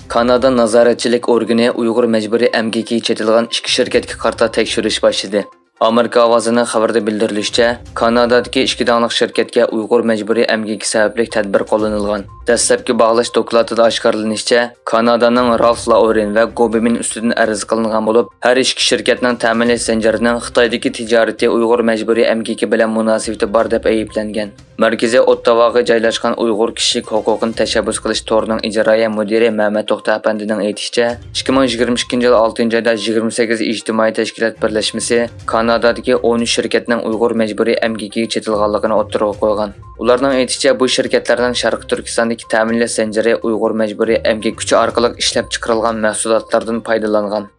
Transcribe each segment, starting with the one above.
Kanada nazoratchilik organi Uyg'ur majburiy emgakiga chetilgan 2 shirkatga qarata tekshirish boshladi. Amerika ovozining xabarida bildirilishicha, Kanadadagi 2 danglik shirkatga Uyg'ur majburiy emgaki sababli tadbir qo'llanilgan. Dastlabki bog'lash dokladida oshkorlanishicha, Kanadaning Ralph Lauren va Gobimin ustidan arz qilingan bo'lib, har 2 shirkatning ta'minlash zanjirining Xitoydagi tijorati Uyg'ur majburiy emgaki bilan munosabati bor deb ayblangan. Markaziy Ottavaga joylashgan Uyg'ur kishilik huquqini tashabbus qilish torining ijroiya mudiri Mehmet To'xta apandining aytishicha, 2022-yil 6-oyda 28 ijtimoiy tashkilot birlashmasi Kanadadagi 13 shirkatning Uyg'ur majburiy emgakiga chetilganligini o'ttirib qo'ygan. Ularning aytishicha, bu shirkatlarning Sharq Turkistondagi ta'minlash zanjiri Uyg'ur majburiy emgak kuchi orqali ishlab chiqarilgan mahsulotlardan foydalangan.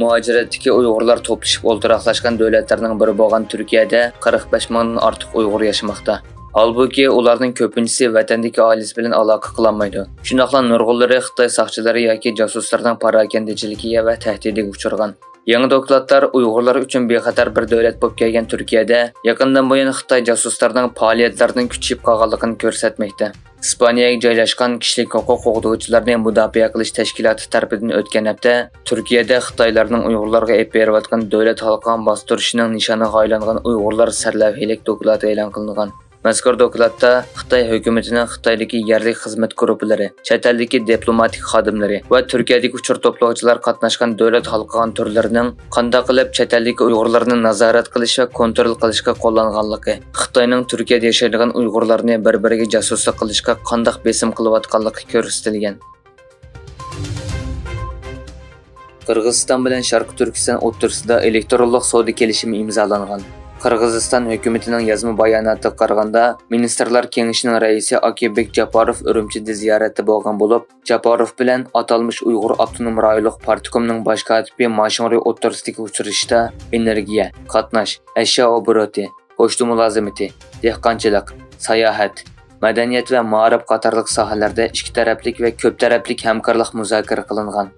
Muhojiratdagi Uyg'urlar to'plashib o'ltiraqlashgan davlatlarning biri bo'lgan Turkiyada 45 mingdan ortiq Uyg'ur yashamoqda. Holbuki ularning ko'pinchisi vatandagi oilasi bilan aloqa qilolmaydi. Shundoqla nurg'unlari Xitoy soqchilari yoki josuslarning parakendachiligiga va tahdidiga uchragan. Yangi dokladlar Uyg'urlar uchun bexatar bir davlat bo'lib kelgan Turkiyada yaqindan buyon Xitoy josuslarining faoliyatlarining kuchayib qolganligini ko'rsatmoqda. İspaniyaga joylashgan kishilik huquq qo'g'duvchilarni mudofaa qilish tashkiloti tomonidan o'tgan hafta Turkiyada Xitoylarning Uyg'urlarga olib berayotgan davlat xalqini bostirishining nishoniga aylangan Uyg'urlar sarlavhalik doklati e'lon qilingan. Mazkur dokladda Xitoy hukumatining Xitoydagi yerlik xizmat guruhlari, chet eldagi diplomatik xodimlari va Turkiyadagi uchur to'plovchilar qatnashgan davlat xalqi turlarining qanday qilib chet eldagi Uyg'urlarni nazorat qilish va kontrol qilishga qo'llanganligi, Xitoyning Turkiyada yashaydigan Uyg'urlarni bir-biriga jasuslik qilishga qanday besim qilayotganligi ko'rsatilgan. Qirg'iziston bilan Sharq Turkiston o'rtasida elektronlik savdo kelishimi imzolangan. Qirg'iziston hukumatining yozma bayonotiga qaraganda, Ministrlar Kengashining raisi Akibek Japarov Urumchida ziyoratda bo'lgan bo'lib, Japarov bilan atalmış Uyg'ur Avtonom rayonlik partikomining bosh kotibi Mashinri o'rtasidagi uchrashishda energiya, qatnash, ashyo obroti, pochta mulozimati, dehqonchilik, sayohat, madaniyat va ma'rif qatorliq sohalarda ikki taraflik va ko'p taraflik hamkorlik muzokara qilingan.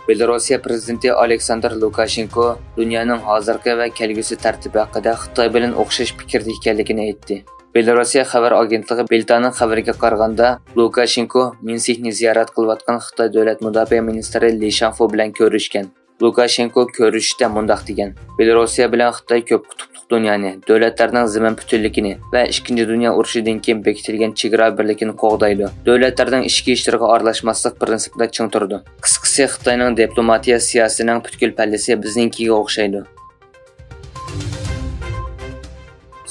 Belorussiya prezidenti Aleksandr Lukashenko dunyoning hozirgi va kelgusi tartibi haqida Xitoy bilan o'xshash fikrda ekanligini aytdi. Belorussiya xabar agentligi Beltaning xabariga qaraganda, Lukashenko Minskni ziyorat qilayotgan Xitoy davlat mudofaa ministri Li Shanfu bilan ko'rishgan. Lukashenko ko'rishda mundaq degan: Belorussiya bilan Xitoy ko'p qutbli dunyoni, davlatlarning zimin butunligini va 2-dunyo urushidan keyin bekitilgan chegara birligini qo'g'daydi. Davlatlarning ichki ishlariga aralashmaslik prinsipida ching turdi. Qisqasi, Xitoyning diplomatiya siyosatining butkul pallasi bizninkiga o'xshaydi.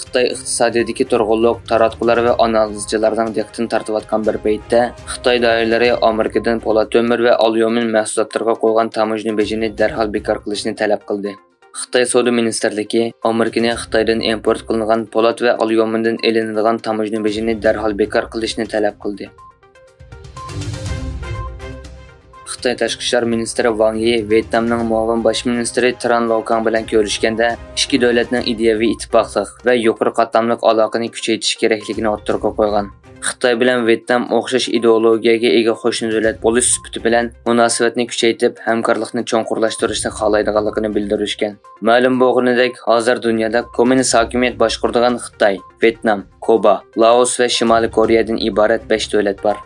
Xitoy iqtisodiyotdagi turg'unlik, taratqular va analizchilarning diqqatini tortayotgan bir paytda Xitoy doiralari Amerikadan po'lat o'mir va alyumin mahsulotlariga qo'ygan tamojna bejini darhol bekor qilishni talab qildi. Xitoy savdo ministrligi Amerikaning Xitoydan import qilingan po'lat va alyumindan elinadigan tamojna bejini darhol bekor qilishni talab qildi. Xitoy tashqi ishlar ministri Wang Yi Vyetnamning muavin bosh ministri Tran Lokang bilan ko'rishganda ikki davlatning ideyaviy ittifoqlik va yuqori qatlamli aloqani kuchaytirish kerakligini o'ttirib qo'ygan. Xitoy bilan Vyetnam o'xshash ideologiyaga ega qo'shni davlat bo'lish sifati bilan munosabatni kuchaytirib, hamkorlikni cho'nqurlashtirishni xohlaydiganligini bildirishgan. Ma'lum bo'lganidek, hozir dunyoda kommunist hokimiyat boshqaradigan Xitoy, Vyetnam, Kuba, Laos va Shimoliy Koreyadan iborat 5 davlat bor.